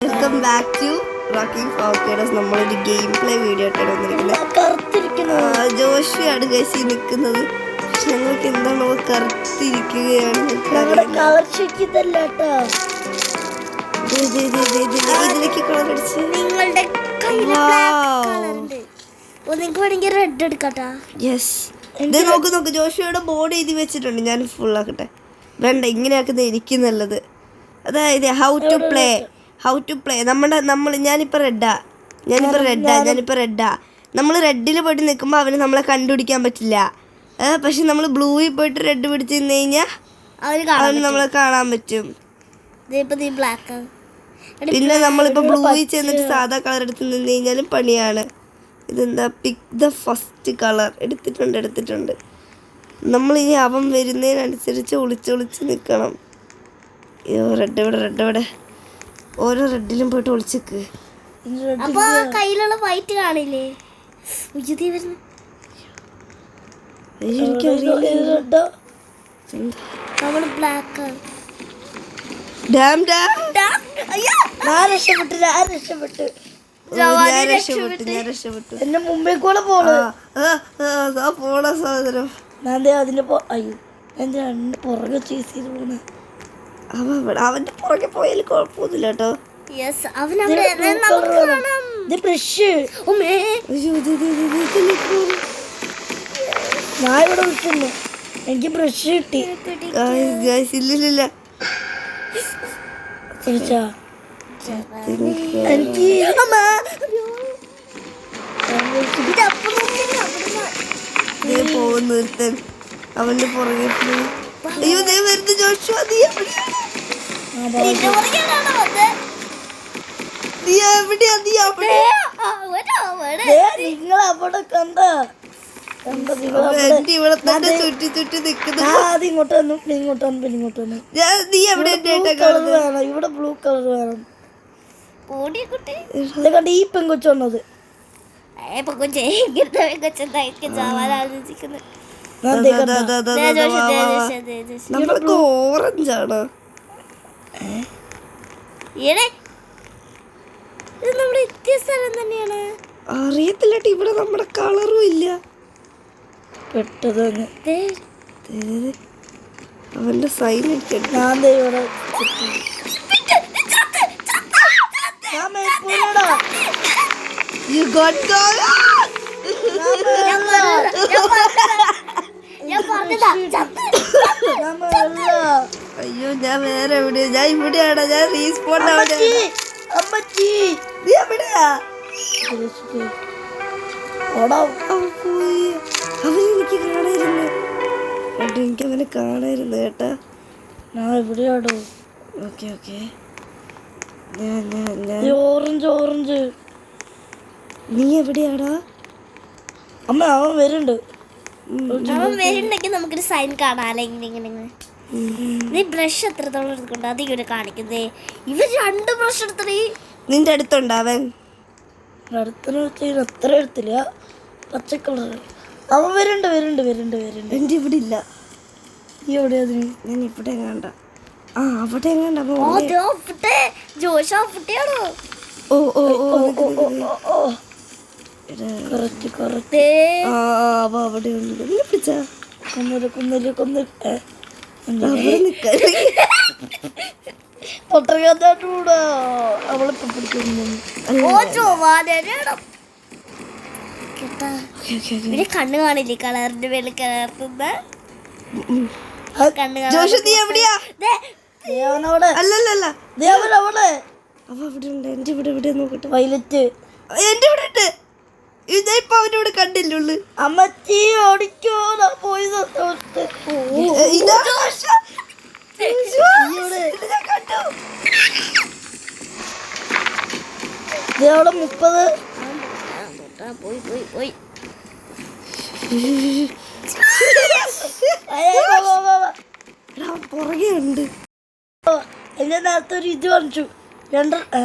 Welcome back to rocking ഫോക്കേഡേഴ്സ്. നമ്മളൊരു game play video ആയിട്ടാണ് വന്നിരിക്കുന്നത്. ജോഷിയാണ് ഗൈസ് ഈ നിൽക്കുന്നത്. പക്ഷെ ഞങ്ങൾക്ക് എന്താണോ കറുത്തിരിക്കുകയാണ്. ഇതിലേക്ക് കളർ അടിച്ച് നിങ്ങളുടെ റെഡ് എടുക്കട്ടാ. യെസ്, നോക്ക് ജോഷിയുടെ ബോർഡ് എഴുതി വെച്ചിട്ടുണ്ട്. ഞാൻ ഫുൾ ആക്കട്ടെ. വേണ്ട, ഇങ്ങനെയാക്കുന്നത് എനിക്ക് നല്ലത്. അതായത് ഹൗ ടു പ്ലേ ഞാനിപ്പോൾ റെഡാ. നമ്മൾ റെഡിൽ പോയിട്ട് നിൽക്കുമ്പോൾ അവന് നമ്മളെ കണ്ടുപിടിക്കാൻ പറ്റില്ല. പക്ഷെ നമ്മൾ ബ്ലൂയിൽ പോയിട്ട് റെഡ് പിടിച്ച് നിന്ന് കഴിഞ്ഞാൽ അവന് നമ്മളെ കാണാൻ പറ്റും. പിന്നെ നമ്മളിപ്പോൾ ബ്ലൂയിൽ ചെന്നിട്ട് സാധാ കളർ എടുത്ത് നിന്ന് കഴിഞ്ഞാലും പണിയാണ്. ഇതെന്താ, പിക്ക് ദ ഫസ്റ്റ് കളർ. എടുത്തിട്ടുണ്ട്. നമ്മളിനി അവൻ വരുന്നതിനനുസരിച്ച് ഒളിച്ച് നിൽക്കണം. അയ്യോ, റെഡ് ഇവിടെ. ഓരോ റെഡിലും പോയിട്ട് ഒളിച്ചേക്ക്. അപ്പൊ കയ്യിലുള്ള വൈറ്റ് കാണില്ലേ? എന്നെ മുമ്പേ കൂടെ പോണ സഹോദരം. അതിന്റെ പുറകെ ചേസ് ചെയ്ത് പോണ. അവന്റെ പുറകെ പോയാലും കുഴപ്പമൊന്നുമില്ല കേട്ടോ. ഞാൻ ഇവിടെ വിളിക്കുന്നു, എനിക്ക് ബ്രഷ് കിട്ടി. ഇല്ലില്ല, പോകുന്നു ഒരുത്തൻ അവന്റെ പുറകെ. അയ്യോ, ദേ വരുന്നു ജോഷുവ. നീ എവിടെയാ? നിങ്ങൾ അവിടെ കണ്ട ഇവിടെ തന്നെ ചുറ്റി നിൽക്കുന്നു. ഇങ്ങോട്ട് വന്നു. നീ എവിടെ ഇവിടെ ബ്ലൂ കളർ വേണം. കണ്ട ഈ പെങ്കൊച്ചു വന്നത്. നമ്മൾക്ക് ഓറഞ്ച് ആണ്. അറിയത്തില്ല, ഇവിടെ നമ്മുടെ കളറും ഇല്ല. പെട്ടത് അവന്റെ സൈൻ അയ്യോ, ഞാൻ വേറെ എവിടെയാ? ഞാൻ ഇവിടെയാടാ. ഞാൻ റീസ്പോണ്ട് അവിടെ. നീ എവിടെയാ? അവനെനിക്ക് കാണായിരുന്നു കേട്ടോ. എനിക്ക് അവനെ കാണായിരുന്നു കേട്ടാ. ഞാൻ എവിടെയാടോ? ഓക്കെ. ഓറഞ്ച്. നീ എവിടെയാടാ? അമ്മ അവൻ വരുന്നുണ്ട്. നമുക്കൊരു സൈൻ കാണാല്ലേ. നീ ബ്രഷ് എത്രത്തോളം എടുക്കണ്ട അത് ഇവിടെ കാണിക്കുന്നേ. ഇവർ 2 ബ്രഷ് എടുത്തേ. നിന്റെ അടുത്തുണ്ടോ അവൻ? അത്ര എടുത്തില്ല. പച്ചക്കളർ അവൻ വരുന്നുണ്ട്. എൻ്റെ ഇവിടെ ഇല്ല. ഈ എവിടെയാ? ഞാൻ ഇവിടെ കണ്ട. അവിടെ കണ്ട. അവിടെ ഉണ്ട്. പിടിച്ചാ കൊന്നില്ല അവളിപ്പോ പിടിക്കുന്നു. കണ്ണ് കാണില്ലേ കളറിന്റെ മേലെ കലർത്തുന്ന വൈലറ്റ്. എന്റെ ഇവിടെ ഉണ്ട്. ഇപ്പൊ അവനോട് കണ്ടില്ലുള്ളു. അമ്മച്ചി ഓടിക്കോ. പോയി അവിടെ 30. പോയി പുറകെ ഉണ്ട്. എന്റെ നേരത്തെ ഒരു ഇത് കാണിച്ചു. എന്താടാ?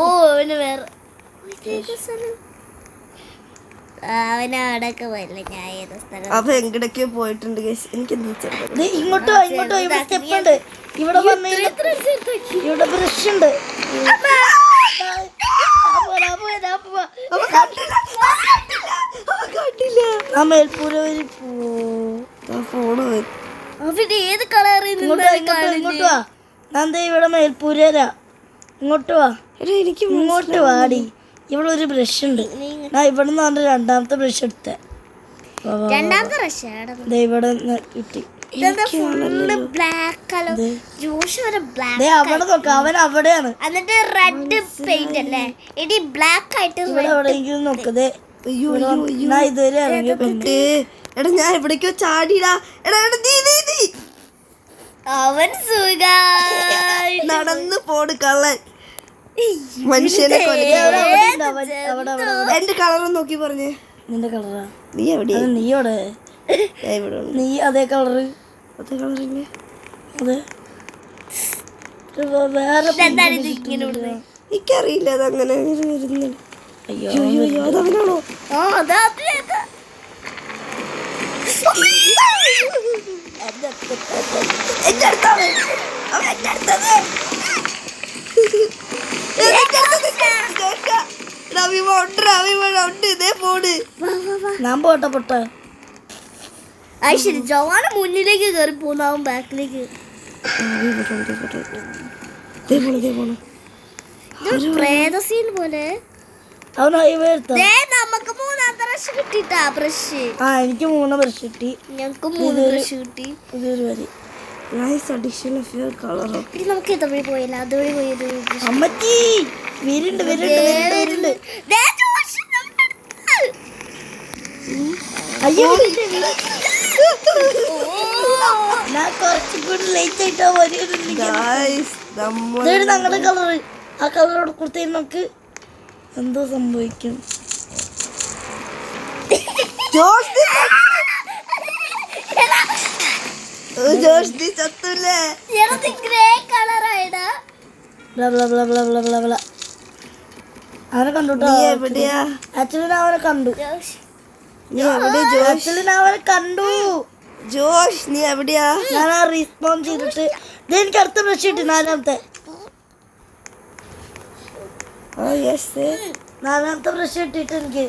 അവന് വേറെ അവനവിടൊക്കെ പോയില്ല. ഞാൻ ഏത് സ്ഥലം അവ എങ്ങടൊക്കെയോ പോയിട്ടുണ്ട്. എനിക്ക് ഇങ്ങോട്ടോ സ്റ്റെപ്പ് ഉണ്ട്. ഇവിടെ വന്ന് ഇവിടെ ബ്രഷ് ഉണ്ട്. ആ മേൽപ്പൂര വരി ഫോണ് അവിടെ ഏത് കളറ് ഇങ്ങോട്ട് വാ. ഞാൻ ദേ ഇവിടെ മേൽപ്പൂര വരാ. ഇങ്ങോട്ട് വാ, എടാ എനിക്ക് ഇങ്ങോട്ട് വാടി. ഇവിടെ ഒരു ബ്രഷ് ഉണ്ട്. ഞാൻ ഇവിടെ നിന്ന് രണ്ടാമത്തെ ബ്രഷ് എടുത്തേ. രണ്ടാമത്തെ റഷാണ് ദേ ഇവിടെ നിന്ന് കിട്ടി. ഫുള്ള് ബ്ലാക്ക് കളർ ജോഷ് വരെ ബ്ലാക്ക്. ദേ അവിടെ നോക്കാം, അവൻ അവിടെയാണ്. എന്നിട്ട് റെഡ് പെയിന്റ് അല്ലേ ഇനി ബ്ലാക്ക് ആയിട്ട് ഇവിടെ എവിടെയെങ്കിലും നോക്കതേ. അയ്യോ ഞാൻ ഇതുവരെ ഇറങ്ങിയ പെണ്ണ്. എടാ ഞാൻ എവിടേക്കോ ചാടിടാ. എടാ എടാ നീ അവൻ സുഖായി നടന്ന് പോട് കള്ളൻ. മനുഷ്യനെ എന്റെ കളർ നോക്കി പറഞ്ഞേ. നിന്റെ കളറാ? നീ എവിടെയാ? നീ എവിടെ? ഇവിടെ നീ അതേ കളറ്. അതേ കളറില്ലേ? അതെ വേറെ എനിക്കറിയില്ല അതങ്ങനെ വരുന്നത്. അയ്യോ അയ്യോ അതവനാണോ? ഞാൻ പോട്ടെ പൊട്ടെ. ശരി ജവാന മുന്നിലേക്ക് കയറി പോന്നാവും ബാക്കിലേക്ക്. പ്രേതസീൻ പോലെ അവൻ ഹൈവേ എടുത്താ. നമുക്ക് മൂന്നാമത്തെ ബ്രഷ് കിട്ടിട്ടാ ബ്രഷ്. എനിക്ക് 3 ബ്രഷ് കിട്ടി. ഞങ്ങക്ക് 3 ബ്രഷ് കിട്ടി. ഇതൊരു വരി. Nice addition of your colour. ഇനി നമുക്ക് ഇതുവഴി പോയില്ല അതുവഴി പോയത്. അമ്മച്ചി വരുന്നുണ്ട് വരുന്നുണ്ട്. അയ്യോ ഞാൻ കുറച്ചുകൂടി ലേറ്റ് ആയിട്ടാ ഞങ്ങളുടെ കളറ്. ആ കളറോട് കൊടുത്ത നമുക്ക് എന്തോ സംഭവിക്കും. അവനെ കണ്ടുട്ടോ. ആക്ച്വലി ഞാൻ അവനെ കണ്ടു. അവനെ കണ്ടു. ജോഷ് നീ എവിടെയാ? ഞാൻ ആ റീസ്പോൺ ചെയ്തിട്ട് എനിക്ക് അടുത്ത ബ്രഷ് കിട്ടി. 4ാമത്തെ ബ്രഷ് കിട്ടിട്ട് എനിക്ക്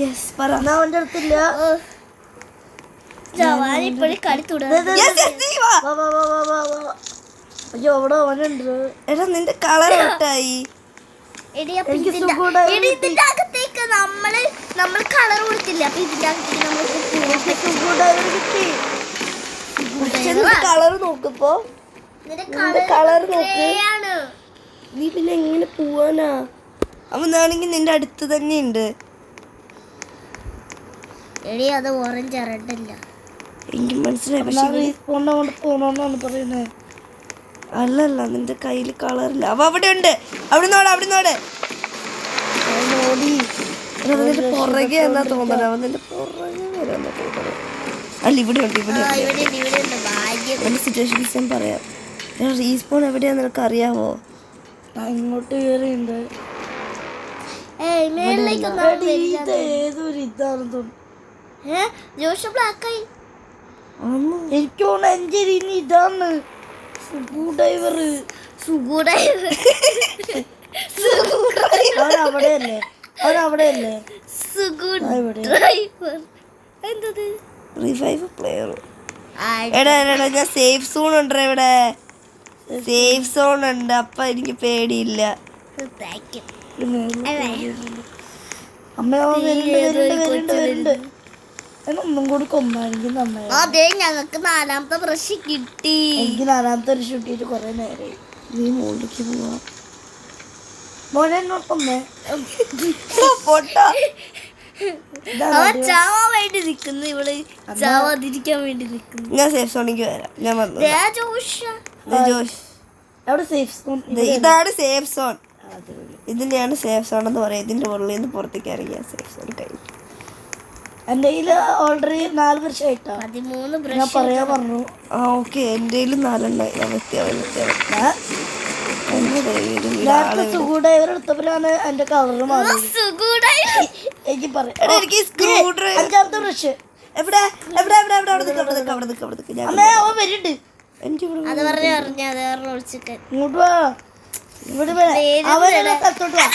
ഞാൻ അവന്റെ അടുത്തില്ല. കളി അയ്യോ അവിടെ അവനുണ്ട്. എടാ നിന്റെ കളർ ഔട്ടായി. ഇതിന്റെ അകത്തേക്ക് നമ്മൾ കളർ കൊടുത്തില്ല. അപ്പൊ ഇതിന്റെ അകത്തേക്ക് കളർ നോക്കിപ്പോ കളർ നോക്ക്. നീ പിന്നെ എങ്ങനെ പോവാനാ? അവനാണെങ്കിൽ നിന്റെ അടുത്ത് തന്നെ ഉണ്ട്. അത് ഓറഞ്ച് റെഡല്ല. എനിക്ക് മനസ്സിലായി. പോണോന്നാണ് പറയുന്നത്. അല്ലല്ല നിന്റെ കയ്യിൽ കളറില്ല. അവ അവിടെ ഉണ്ട്. അവിടെ നോട് അവന്റെ പുറകെ എന്നാ തോന്നണ. അവന്റെ പുറകെ വരാന്നാ തോന്നണ. അല്ല ഇവിടെ ഉണ്ട് എന്റെ സിറ്റുവേഷൻ പറയാം. റീസ്പോൺ എവിടെയാന്ന് നിനക്ക് അറിയാവോ? ഇങ്ങോട്ട് കയറിയുണ്ട്. ഏതൊരു ഇതാണ് തോന്നുന്നു. എനിക്ക് തോന്നുന്നു എന്റെ ഇനി ഇതാണ് ഡ്രൈവർ. അവനവിടെയല്ലേ revive player. എടാ ഞാൻ സേഫ് സോൺ ഉണ്ട്. ഇവിടെ സേഫ് സോൺ ഉണ്ട്. അപ്പൊ എനിക്ക് പേടിയില്ല. അമ്മ വരുന്നുണ്ട്. ഒന്നും കൂടി കൊമ്പാണെങ്കിൽ നന്നായി. അതെ ഞങ്ങൾക്ക് 4ാമത്തെ ബ്രഷ് കിട്ടി. എനിക്ക് 4ാമത്തെ ഒരു ഷൂട്ടിട്ട് കൊറേ നേരമായി. നീ മുകളിലേക്ക് പോവാ. മോനെ കൊമ്മേ ചാവാൻ വേണ്ടി നിക്കുന്നു. ഇവിടെ ചാവാതിരിക്കാൻ വേണ്ടി നിക്കുന്നു. ഞാൻ സേഫ് സോണിക്ക് വരാം. ഞാൻ വന്നു. ജോഷ് എവിടെ സേഫ് സോൺ? ഇതാണ് സേഫ് സോൺ. ഇതിനെയാണ് സേഫ് സോൺ എന്ന് പറയാം. ഇതിന്റെ ഉള്ളിൽ നിന്ന് പുറത്തേക്ക് ഇറങ്ങിയ സേഫ് സോൺ കഴിഞ്ഞു. എൻ്റെ കയ്യിൽ ഓൾറെഡി 4 വർഷമായിട്ടാ. 13 ഞാൻ പറയാ പറഞ്ഞു. ഓക്കെ എൻ്റെ കയ്യിൽ 4 സുഖൂഡൈവർ എടുത്തപ്പോഴാണ് എന്റെ കളറ് മാറിയത്. എനിക്ക് പറയാം 5ാമത്തെ ബ്രഷ്. എവിടെ അമ്മേ അവൻ വരുന്നുണ്ട്. എനിക്ക് ഇവിടെ അത് പറഞ്ഞു അത് വേറെ ഒളിച്ചിട്ട് ഇങ്ങോട്ട് വാ ഇവിടെ അവരുടെ സ്ഥലത്തോട്ട് വാ